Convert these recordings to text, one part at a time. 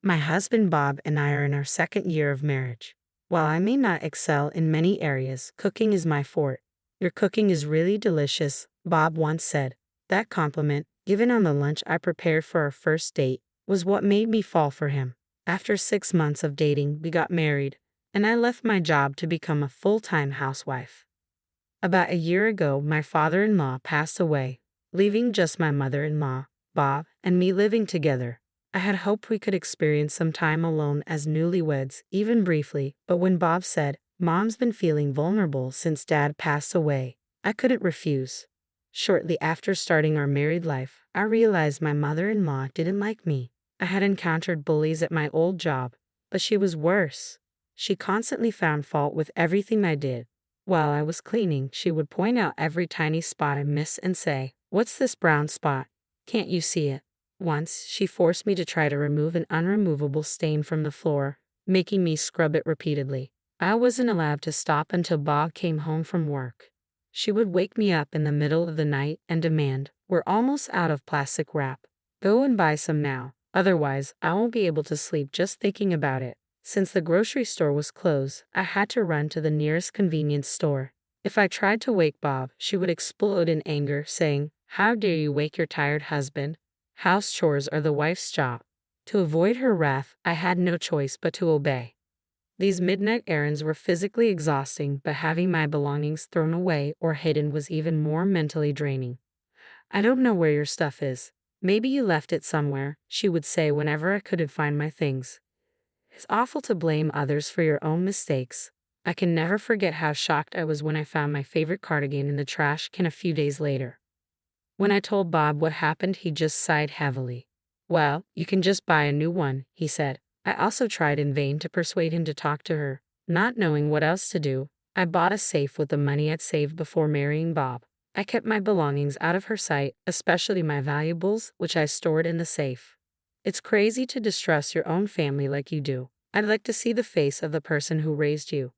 My husband Bob and I are in our second year of marriage. While I may not excel in many areas, cooking is my forte. Your cooking is really delicious, Bob once said. That compliment, given on the lunch I prepared for our first date, was what made me fall for him. After 6 months of dating, we got married, and I left my job to become a full-time housewife. About a year ago, my father-in-law passed away, leaving just my mother-in-law, Bob, and me living together. I had hoped we could experience some time alone as newlyweds, even briefly, but when Bob said, "Mom's been feeling vulnerable since Dad passed away," I couldn't refuse. Shortly after starting our married life, I realized my mother-in-law didn't like me. I had encountered bullies at my old job, but she was worse. She constantly found fault with everything I did. While I was cleaning, she would point out every tiny spot I missed and say, "What's this brown spot? Can't you see it?" Once, she forced me to try to remove an unremovable stain from the floor, making me scrub it repeatedly. I wasn't allowed to stop until Bob came home from work. She would wake me up in the middle of the night and demand, "We're almost out of plastic wrap. Go and buy some now. Otherwise, I won't be able to sleep just thinking about it." Since the grocery store was closed, I had to run to the nearest convenience store. If I tried to wake Bob, she would explode in anger, saying, "How dare you wake your tired husband? House chores are the wife's job." To avoid her wrath, I had no choice but to obey. These midnight errands were physically exhausting, but having my belongings thrown away or hidden was even more mentally draining. "I don't know where your stuff is. Maybe you left it somewhere," she would say whenever I couldn't find my things. It's awful to blame others for your own mistakes. I can never forget how shocked I was when I found my favorite cardigan in the trash can a few days later. When I told Bob what happened, he just sighed heavily. "Well, you can just buy a new one," he said. I also tried in vain to persuade him to talk to her. Not knowing what else to do, I bought a safe with the money I'd saved before marrying Bob. I kept my belongings out of her sight, especially my valuables, which I stored in the safe. It's crazy to distrust your own family like you do. I'd like to see the face of the person who raised you.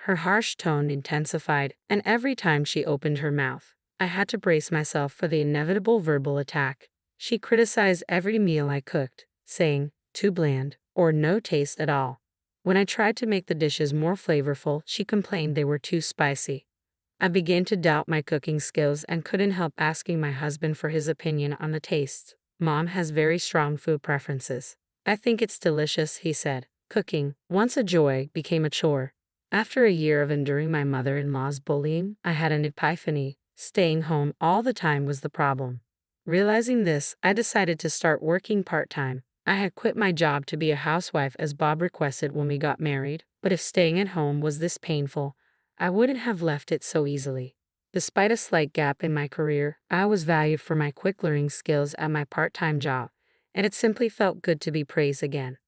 Her harsh tone intensified, and every time she opened her mouth, I had to brace myself for the inevitable verbal attack. She criticized every meal I cooked, saying, "Too bland," or "No taste at all." When I tried to make the dishes more flavorful, she complained they were too spicy. I began to doubt my cooking skills and couldn't help asking my husband for his opinion on the taste. "Mom has very strong food preferences. I think it's delicious," he said. Cooking, once a joy, became a chore. After a year of enduring my mother-in-law's bullying, I had an epiphany. Staying home all the time was the problem. Realizing this, I decided to start working part-time. I had quit my job to be a housewife as Bob requested when we got married, but if staying at home was this painful, I wouldn't have left it so easily. Despite a slight gap in my career, I was valued for my quick learning skills at my part-time job, and it simply felt good to be praised again.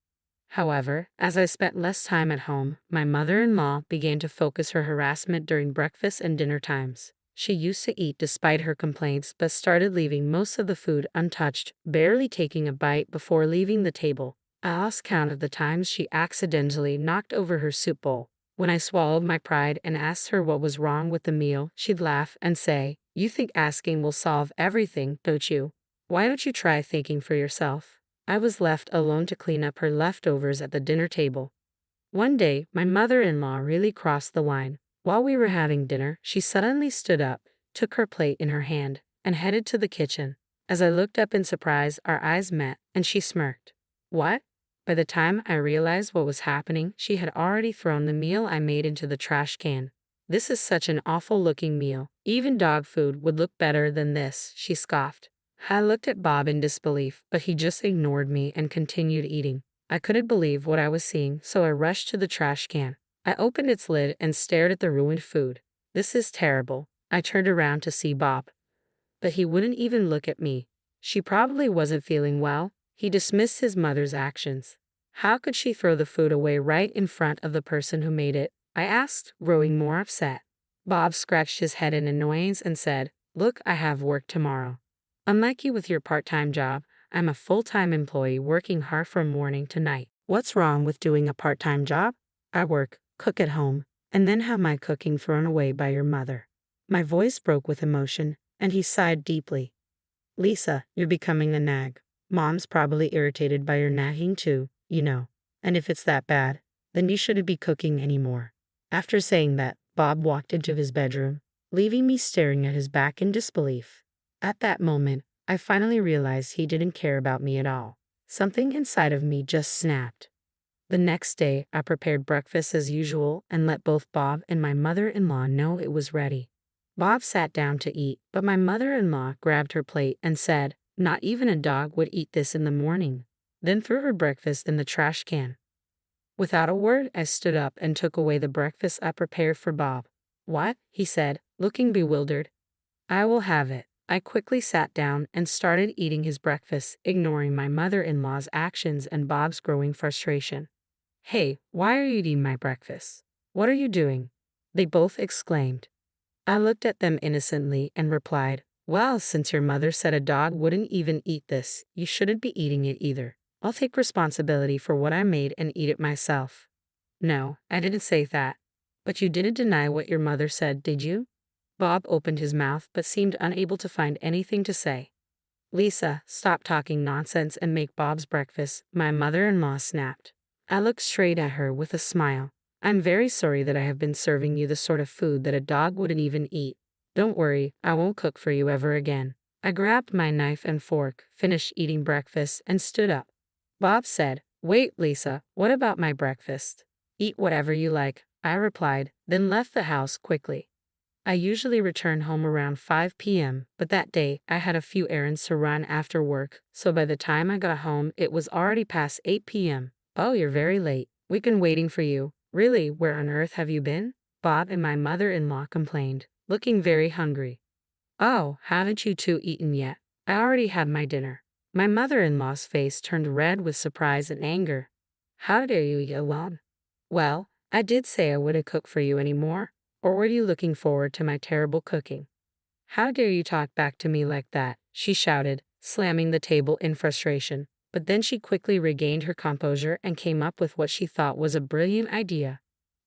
However, as I spent less time at home, my mother-in-law began to focus her harassment during breakfast and dinner times. She used to eat despite her complaints, but started leaving most of the food untouched, barely taking a bite before leaving the table. I lost count of the times she accidentally knocked over her soup bowl. When I swallowed my pride and asked her what was wrong with the meal, she'd laugh and say, "You think asking will solve everything, don't you? Why don't you try thinking for yourself?" I was left alone to clean up her leftovers at the dinner table. One day, my mother-in-law really crossed the line. While we were having dinner, she suddenly stood up, took her plate in her hand, and headed to the kitchen. As I looked up in surprise, our eyes met, and she smirked. "What?" By the time I realized what was happening, she had already thrown the meal I made into the trash can. "This is such an awful-looking meal. Even dog food would look better than this," she scoffed. I looked at Bob in disbelief, but he just ignored me and continued eating. I couldn't believe what I was seeing, so I rushed to the trash can. I opened its lid and stared at the ruined food. "This is terrible." I turned around to see Bob, but he wouldn't even look at me. She probably wasn't feeling well. He dismissed his mother's actions. How could she throw the food away right in front of the person who made it? I asked, growing more upset. Bob scratched his head in annoyance and said, "Look, I have work tomorrow. Unlike you with your part-time job, I'm a full-time employee working hard from morning to night. What's wrong with doing a part-time job? I work, cook at home, and then have my cooking thrown away by your mother." My voice broke with emotion, and he sighed deeply. "Lisa, you're becoming a nag. Mom's probably irritated by your nagging too. you know. And if it's that bad, then you shouldn't be cooking anymore. After saying that, Bob walked into his bedroom, leaving me staring at his back in disbelief. At that moment, I finally realized he didn't care about me at all. Something inside of me just snapped. The next day, I prepared breakfast as usual and let both Bob and my mother-in-law know it was ready. Bob sat down to eat, but my mother-in-law grabbed her plate and said, "Not even a dog would eat this in the morning," then threw her breakfast in the trash can. Without a word, I stood up and took away the breakfast I prepared for Bob. "What?" he said, looking bewildered. "I will have it." I quickly sat down and started eating his breakfast, ignoring my mother-in-law's actions and Bob's growing frustration. "Hey, why are you eating my breakfast? What are you doing?" they both exclaimed. I looked at them innocently and replied, "Well, since your mother said a dog wouldn't even eat this, you shouldn't be eating it either. I'll take responsibility for what I made and eat it myself." "No, I didn't say that." "But you didn't deny what your mother said, did you?" Bob opened his mouth but seemed unable to find anything to say. "Lisa, stop talking nonsense and make Bob's breakfast," my mother-in-law snapped. I looked straight at her with a smile. "I'm very sorry that I have been serving you the sort of food that a dog wouldn't even eat. Don't worry, I won't cook for you ever again." I grabbed my knife and fork, finished eating breakfast, and stood up. Bob said, "Wait, Lisa, what about my breakfast?" "Eat whatever you like," I replied, then left the house quickly. I usually return home around 5 p.m., but that day I had a few errands to run after work, so by the time I got home it was already past 8 p.m. "Oh, you're very late. We've been waiting for you." "Really, where on earth have you been?" Bob and my mother-in-law complained, looking very hungry. "Oh, haven't you two eaten yet?" "I already had my dinner." My mother-in-law's face turned red with surprise and anger. "How dare you eat alone?" "Well, I did say I wouldn't cook for you anymore. Or were you looking forward to my terrible cooking?" "How dare you talk back to me like that?" she shouted, slamming the table in frustration. But then she quickly regained her composure and came up with what she thought was a brilliant idea.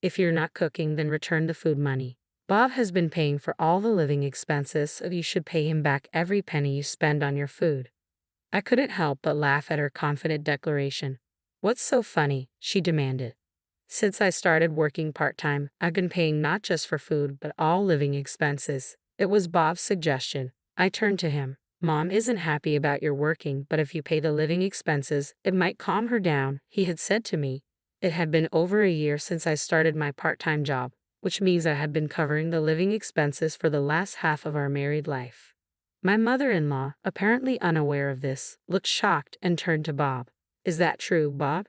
"If you're not cooking, then return the food money. Bob has been paying for all the living expenses, so you should pay him back every penny you spend on your food." I couldn't help but laugh at her confident declaration. "What's so funny?" she demanded. "Since I started working part-time, I've been paying not just for food, but all living expenses." It was Bob's suggestion. I turned to him. "Mom isn't happy about your working, but if you pay the living expenses, it might calm her down," he had said to me. It had been over a year since I started my part-time job, which means I had been covering the living expenses for the last half of our married life. My mother-in-law, apparently unaware of this, looked shocked and turned to Bob. "Is that true, Bob?"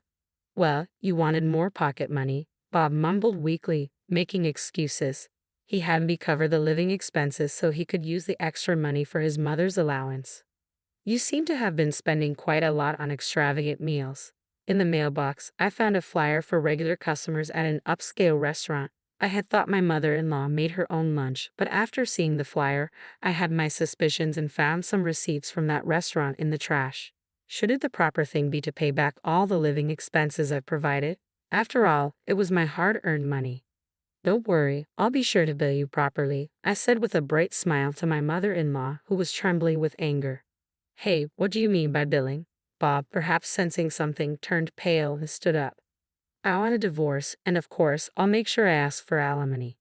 "Well, you wanted more pocket money," Bob mumbled weakly, making excuses. He had me cover the living expenses so he could use the extra money for his mother's allowance. "You seem to have been spending quite a lot on extravagant meals." In the mailbox, I found a flyer for regular customers at an upscale restaurant. I had thought my mother-in-law made her own lunch, but after seeing the flyer, I had my suspicions and found some receipts from that restaurant in the trash. Shouldn't the proper thing be to pay back all the living expenses I've provided? After all, it was my hard-earned money. "Don't worry, I'll be sure to bill you properly," I said with a bright smile to my mother-in-law, who was trembling with anger. "Hey, what do you mean by billing?" Bob, perhaps sensing something, turned pale and stood up. "I want a divorce, and of course, I'll make sure I ask for alimony."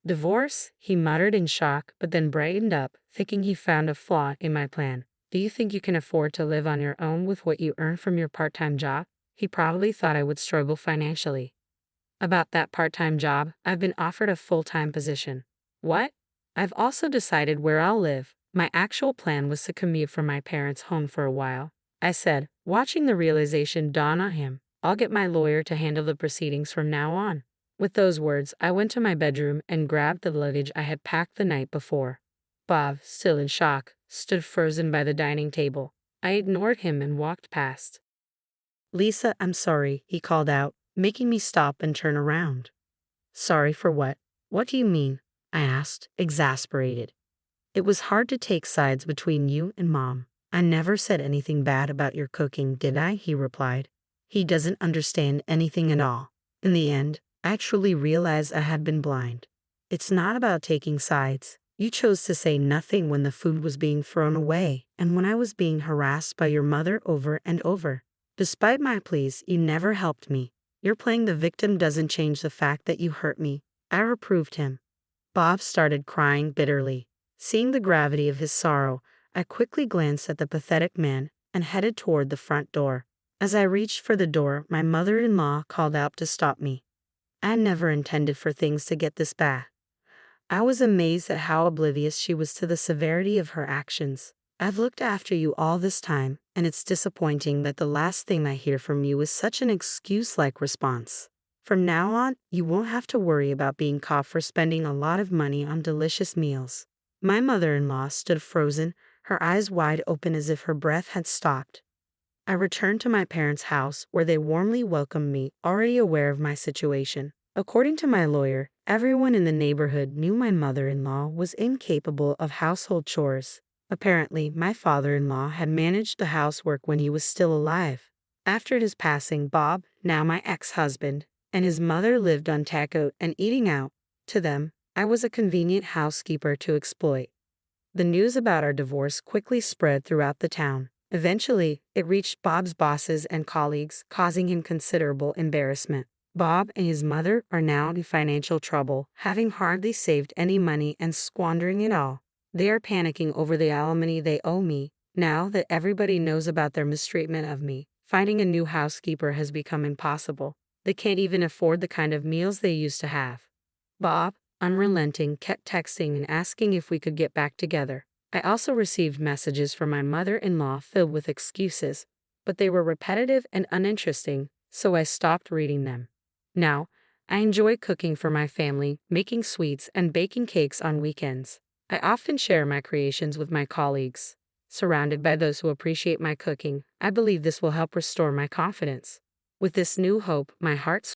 "Divorce?" he muttered in shock, but then brightened up, thinking he found a flaw in my plan. "Do you think you can afford to live on your own with what you earn from your part-time job?" He probably thought I would struggle financially. "About that part-time job, I've been offered a full-time position." "What?" "I've also decided where I'll live." My actual plan was to commute from my parents' home for a while, I said, watching the realization dawn on him. "I'll get my lawyer to handle the proceedings from now on." With those words, I went to my bedroom and grabbed the luggage I had packed the night before. Bob, still in shock, stood frozen by the dining table. I ignored him and walked past. "Lisa, I'm sorry," he called out, making me stop and turn around. "Sorry for what? What do you mean?" I asked, exasperated. "It was hard to take sides between you and Mom." "I never said anything bad about your cooking, did I?" he replied. He doesn't understand anything at all. In the end, I truly realized I had been blind. It's not about taking sides. You chose to say nothing when the food was being thrown away and when I was being harassed by your mother over and over. Despite my pleas, you never helped me. Your playing the victim doesn't change the fact that you hurt me. I reproved him. Bob started crying bitterly. Seeing the gravity of his sorrow, I quickly glanced at the pathetic man and headed toward the front door. As I reached for the door, my mother-in-law called out to stop me. I never intended for things to get this bad. I was amazed at how oblivious she was to the severity of her actions. I've looked after you all this time, and it's disappointing that the last thing I hear from you is such an excuse-like response. From now on, you won't have to worry about being caught for spending a lot of money on delicious meals. My mother-in-law stood frozen, her eyes wide open as if her breath had stopped. I returned to my parents' house, where they warmly welcomed me, already aware of my situation. According to my lawyer, everyone in the neighborhood knew my mother-in-law was incapable of household chores. Apparently, my father-in-law had managed the housework when he was still alive. After his passing, Bob, now my ex-husband, and his mother lived on takeout and eating out. To them, I was a convenient housekeeper to exploit. The news about our divorce quickly spread throughout the town. Eventually, it reached Bob's bosses and colleagues, causing him considerable embarrassment. Bob and his mother are now in financial trouble, having hardly saved any money and squandering it all. They are panicking over the alimony they owe me. Now that everybody knows about their mistreatment of me, finding a new housekeeper has become impossible. They can't even afford the kind of meals they used to have. Bob, unrelenting, kept texting and asking if we could get back together. I also received messages from my mother-in-law filled with excuses, but they were repetitive and uninteresting, so I stopped reading them. Now, I enjoy cooking for my family, making sweets and baking cakes on weekends. I often share my creations with my colleagues. Surrounded by those who appreciate my cooking, I believe this will help restore my confidence. With this new hope, my heart